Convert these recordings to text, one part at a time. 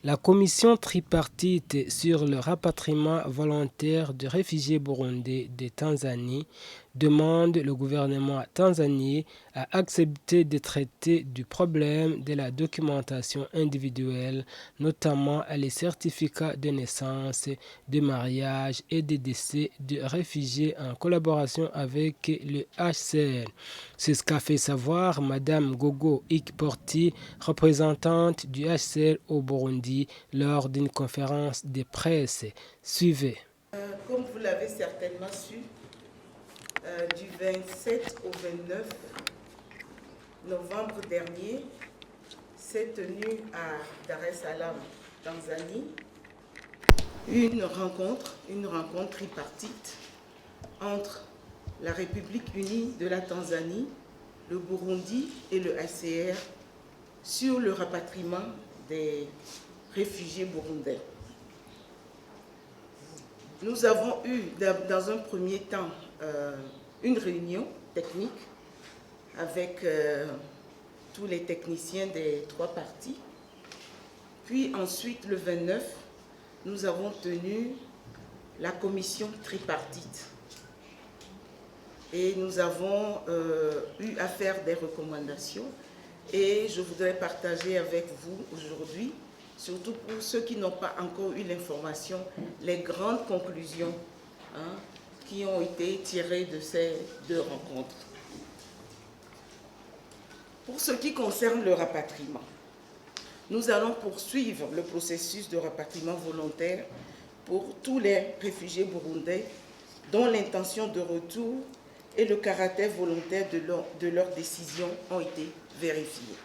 La commission tripartite sur le rapatriement volontaire de réfugiés burundais de Tanzanie demande le gouvernement tanzanien à accepter de traiter du problème de la documentation individuelle, notamment les certificats de naissance, de mariage et de décès de réfugiés en collaboration avec le HCR. C'est ce qu'a fait savoir Madame Gogo Ikporti, représentante du HCR au Burundi, lors d'une conférence de presse. Suivez. Comme vous l'avez certainement su, du 27 au 29 novembre dernier, s'est tenue à Dar es Salaam, Tanzanie, une rencontre tripartite entre la République unie de la Tanzanie, le Burundi et le HCR sur le rapatriement des réfugiés burundais. Nous avons eu dans un premier temps une réunion technique avec tous les techniciens des trois parties. Puis ensuite, le 29, nous avons tenu la commission tripartite. Et nous avons eu à faire des recommandations. Et je voudrais partager avec vous aujourd'hui, surtout pour ceux qui n'ont pas encore eu l'information, les grandes conclusions qui ont été tirées de ces deux rencontres. Pour ce qui concerne le rapatriement, nous allons poursuivre le processus de rapatriement volontaire pour tous les réfugiés burundais dont l'intention de retour et le caractère volontaire de leur décision ont été vérifiés.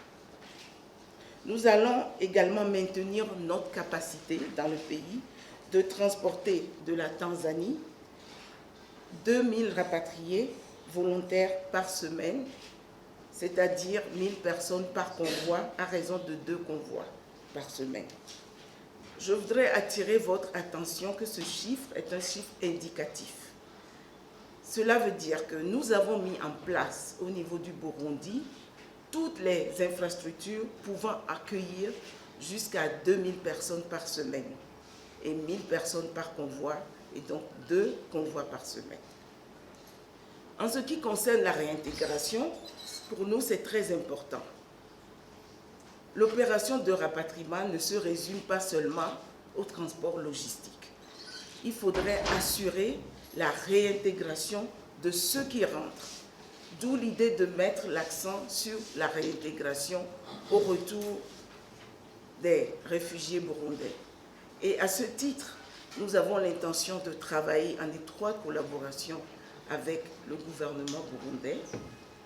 Nous allons également maintenir notre capacité dans le pays de transporter de la Tanzanie 2000 rapatriés volontaires par semaine, c'est-à-dire 1000 personnes par convoi à raison de 2 convois par semaine. Je voudrais attirer votre attention que ce chiffre est un chiffre indicatif. Cela veut dire que nous avons mis en place au niveau du Burundi toutes les infrastructures pouvant accueillir jusqu'à 2000 personnes par semaine et 1000 personnes par convoi, et donc 2 convois par semaine. En ce qui concerne la réintégration, pour nous c'est très important. L'opération de rapatriement ne se résume pas seulement au transport logistique. Il faudrait assurer la réintégration de ceux qui rentrent, d'où l'idée de mettre l'accent sur la réintégration au retour des réfugiés burundais. Et à ce titre, nous avons l'intention de travailler en étroite collaboration avec le gouvernement burundais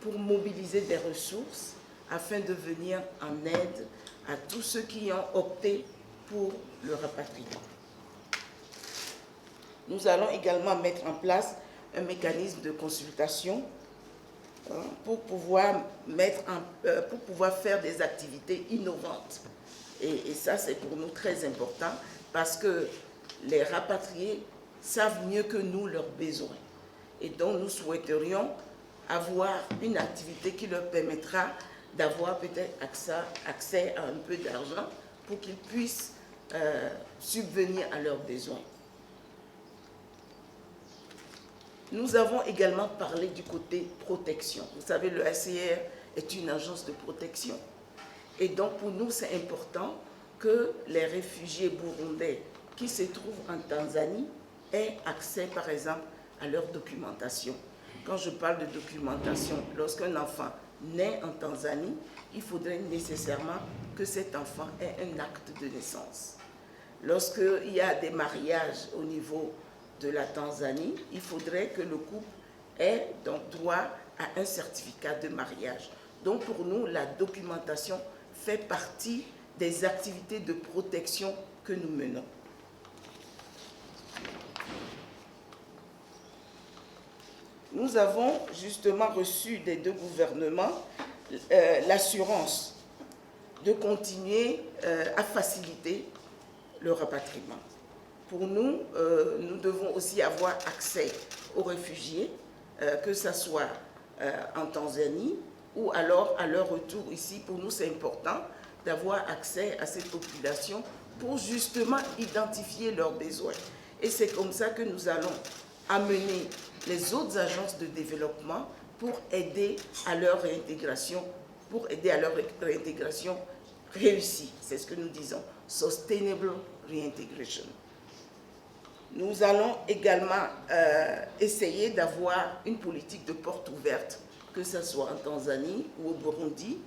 pour mobiliser des ressources afin de venir en aide à tous ceux qui ont opté pour le rapatriement. Nous allons également mettre en place un mécanisme de consultation pour pouvoir faire des activités innovantes. Et ça, c'est pour nous très important parce que les rapatriés savent mieux que nous leurs besoins. Et donc, nous souhaiterions avoir une activité qui leur permettra d'avoir peut-être accès à un peu d'argent pour qu'ils puissent subvenir à leurs besoins. Nous avons également parlé du côté protection. Vous savez, le HCR est une agence de protection. Et donc, pour nous, c'est important que les réfugiés burundais qui se trouvent en Tanzanie aient accès, par exemple, à leur documentation. Quand je parle de documentation, lorsqu'un enfant naît en Tanzanie, il faudrait nécessairement que cet enfant ait un acte de naissance. Lorsqu'il y a des mariages au niveau de la Tanzanie, il faudrait que le couple ait donc droit à un certificat de mariage. Donc pour nous, la documentation fait partie des activités de protection que nous menons. Nous avons justement reçu des deux gouvernements l'assurance de continuer à faciliter le rapatriement. Pour nous, nous devons aussi avoir accès aux réfugiés, que ce soit en Tanzanie ou alors à leur retour ici. Pour nous, c'est important d'avoir accès à cette population pour justement identifier leurs besoins. Et c'est comme ça que nous allons amener les autres agences de développement pour aider à leur réintégration, réussie. C'est ce que nous disons, Sustainable Reintegration. Nous allons également essayer d'avoir une politique de porte ouverte, que ce soit en Tanzanie ou au Burundi,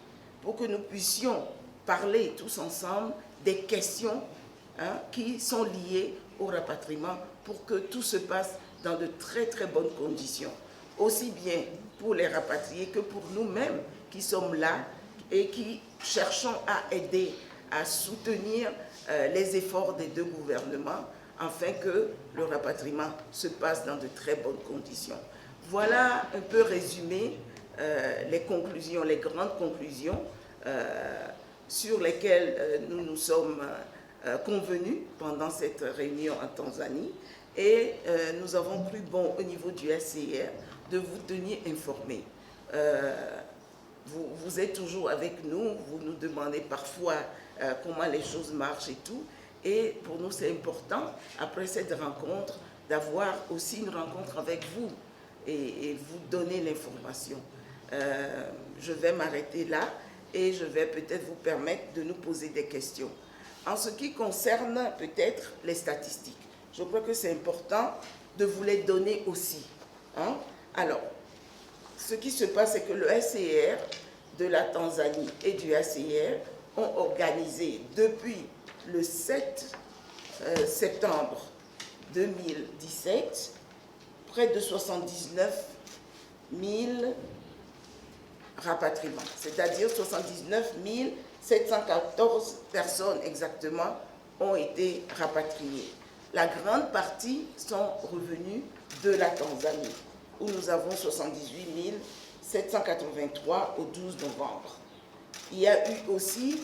pour que nous puissions parler tous ensemble des questions qui sont liées au rapatriement, pour que tout se passe dans de très très bonnes conditions, aussi bien pour les rapatriés que pour nous-mêmes qui sommes là et qui cherchons à aider, à soutenir les efforts des deux gouvernements afin que le rapatriement se passe dans de très bonnes conditions. Voilà un peu résumé les conclusions, les grandes conclusions sur lesquelles nous nous sommes convenus pendant cette réunion en Tanzanie, et nous avons cru bon au niveau du HCR de vous tenir informés. Vous êtes toujours avec nous, vous nous demandez parfois comment les choses marchent et tout, et pour nous c'est important, après cette rencontre, d'avoir aussi une rencontre avec vous et vous donner l'information. Je vais m'arrêter là et je vais peut-être vous permettre de nous poser des questions. En ce qui concerne peut-être les statistiques, je crois que c'est important de vous les donner aussi. Alors, ce qui se passe, c'est que le HCR de la Tanzanie et du HCR ont organisé depuis le 7 septembre 2017 près de 79 000 rapatriements, c'est-à-dire 79 714 personnes exactement ont été rapatriées. La grande partie sont revenues de la Tanzanie, où nous avons 78 783 au 12 novembre. Il y a eu aussi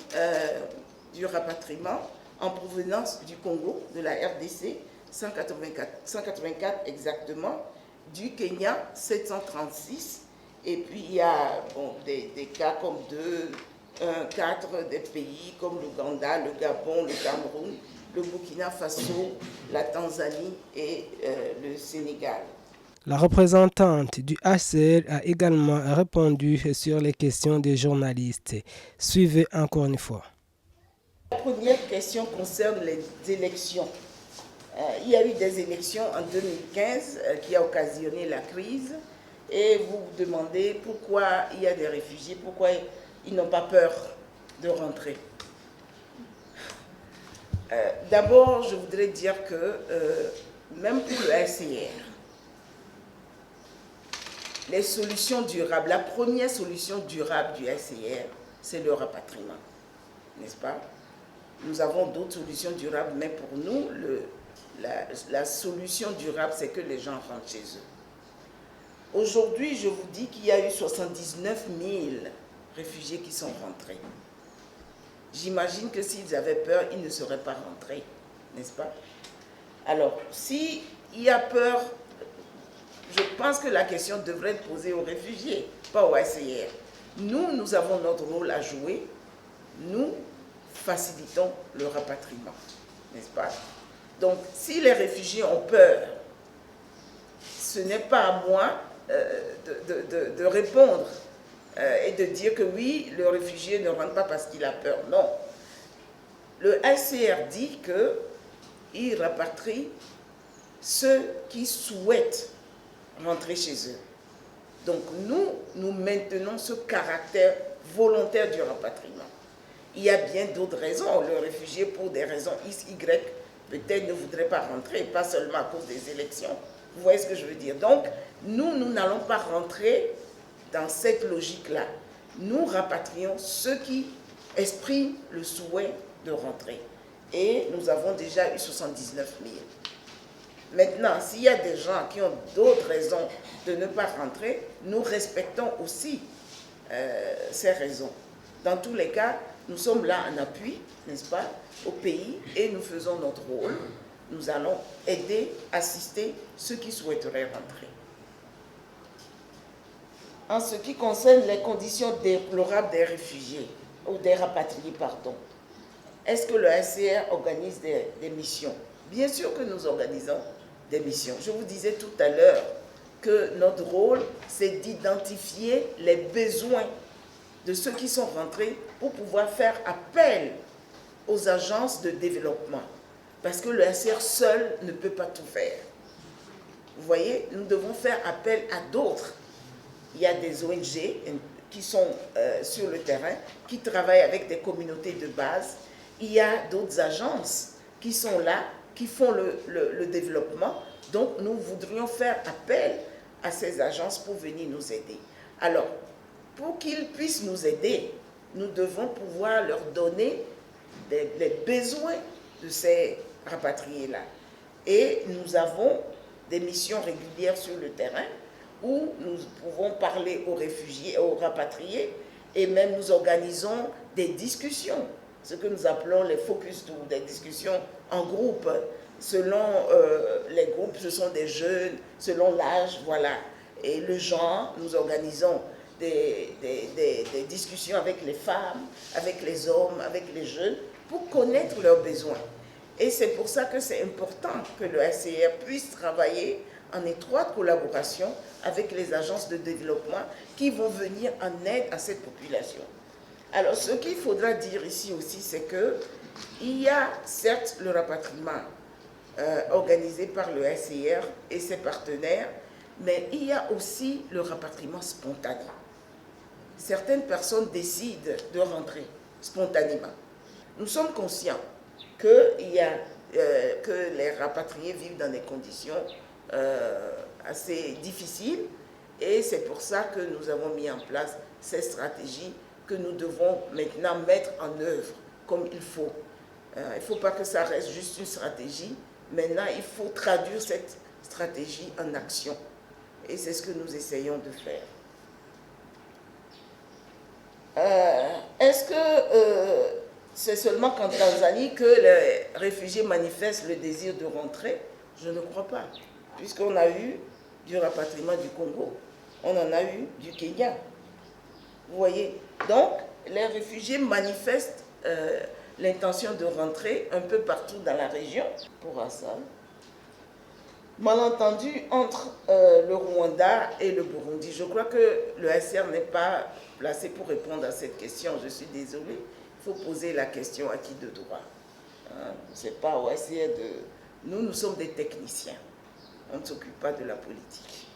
du rapatriement en provenance du Congo, de la RDC, 184 exactement, du Kenya, 736, et puis il y a des cas comme 4 des pays comme l'Ouganda, le Gabon, le Cameroun, le Burkina Faso, la Tanzanie et le Sénégal. La représentante du HCR a également répondu sur les questions des journalistes. Suivez encore une fois. La première question concerne les élections. Il y a eu des élections en 2015 qui a occasionné la crise, et vous vous demandez pourquoi il y a des réfugiés, pourquoi ils n'ont pas peur de rentrer. D'abord, je voudrais dire que même pour le HCR, les solutions durables, la première solution durable du HCR, c'est le rapatriement, n'est-ce pas? Nous avons d'autres solutions durables, mais pour nous, la solution durable, c'est que les gens rentrent chez eux. Aujourd'hui, je vous dis qu'il y a eu 79 000 réfugiés qui sont rentrés. J'imagine que s'ils avaient peur, ils ne seraient pas rentrés, n'est-ce pas? Alors, s'il y a peur, je pense que la question devrait être posée aux réfugiés, pas au HCR. Nous avons notre rôle à jouer. Nous facilitons le rapatriement, n'est-ce pas? Donc, si les réfugiés ont peur, ce n'est pas à moi de répondre et de dire que oui, le réfugié ne rentre pas parce qu'il a peur. Non. Le HCR dit qu'il rapatrie ceux qui souhaitent rentrer chez eux. Donc nous maintenons ce caractère volontaire du rapatriement. Il y a bien d'autres raisons. Le réfugié, pour des raisons X, Y, peut-être ne voudrait pas rentrer, pas seulement à cause des élections. Vous voyez ce que je veux dire? Donc, nous n'allons pas rentrer dans cette logique-là. Nous rapatrions ceux qui expriment le souhait de rentrer. Et nous avons déjà eu 79 000. Maintenant, s'il y a des gens qui ont d'autres raisons de ne pas rentrer, nous respectons aussi ces raisons. Dans tous les cas, nous sommes là en appui, n'est-ce pas, au pays, et nous faisons notre rôle. Nous allons aider, assister ceux qui souhaiteraient rentrer. En ce qui concerne les conditions déplorables des réfugiés, ou des rapatriés, pardon, est-ce que le HCR organise des missions? Bien sûr que nous organisons des missions. Je vous disais tout à l'heure que notre rôle, c'est d'identifier les besoins de ceux qui sont rentrés pour pouvoir faire appel aux agences de développement. Parce que le HCR seul ne peut pas tout faire. Vous voyez, nous devons faire appel à d'autres. Il y a des ONG qui sont sur le terrain, qui travaillent avec des communautés de base. Il y a d'autres agences qui sont là, qui font le développement. Donc, nous voudrions faire appel à ces agences pour venir nous aider. Alors, pour qu'ils puissent nous aider, nous devons pouvoir leur donner les besoins de ces rapatriés-là. Et nous avons des missions régulières sur le terrain où nous pouvons parler aux réfugiés, aux rapatriés, et même nous organisons des discussions, ce que nous appelons les focus group, des discussions en groupe. Selon les groupes, ce sont des jeunes, selon l'âge, voilà. Et le genre, nous organisons des discussions avec les femmes, avec les hommes, avec les jeunes, pour connaître leurs besoins. Et c'est pour ça que c'est important que le HCR puisse travailler en étroite collaboration avec les agences de développement qui vont venir en aide à cette population. Alors, ce qu'il faudra dire ici aussi, c'est qu'il y a certes le rapatriement organisé par le HCR et ses partenaires, mais il y a aussi le rapatriement spontané. Certaines personnes décident de rentrer spontanément. Nous sommes conscients que les rapatriés vivent dans des conditions assez difficiles, et c'est pour ça que nous avons mis en place ces stratégies que nous devons maintenant mettre en œuvre comme il faut. Il ne faut pas que ça reste juste une stratégie. Maintenant, il faut traduire cette stratégie en action. Et c'est ce que nous essayons de faire. Est-ce que c'est seulement qu'en Tanzanie que les réfugiés manifestent le désir de rentrer? Je ne crois pas, puisqu'on a eu du rapatriement du Congo, on en a eu du Kenya. Vous voyez? Donc, les réfugiés manifestent l'intention de rentrer un peu partout dans la région. Pour Assad, malentendu entre le Rwanda et le Burundi. Je crois que le HCR n'est pas placé pour répondre à cette question. Je suis désolée. Il faut poser la question à qui de droit. Hein? Ce n'est pas au HCR de... Nous sommes des techniciens. On ne s'occupe pas de la politique.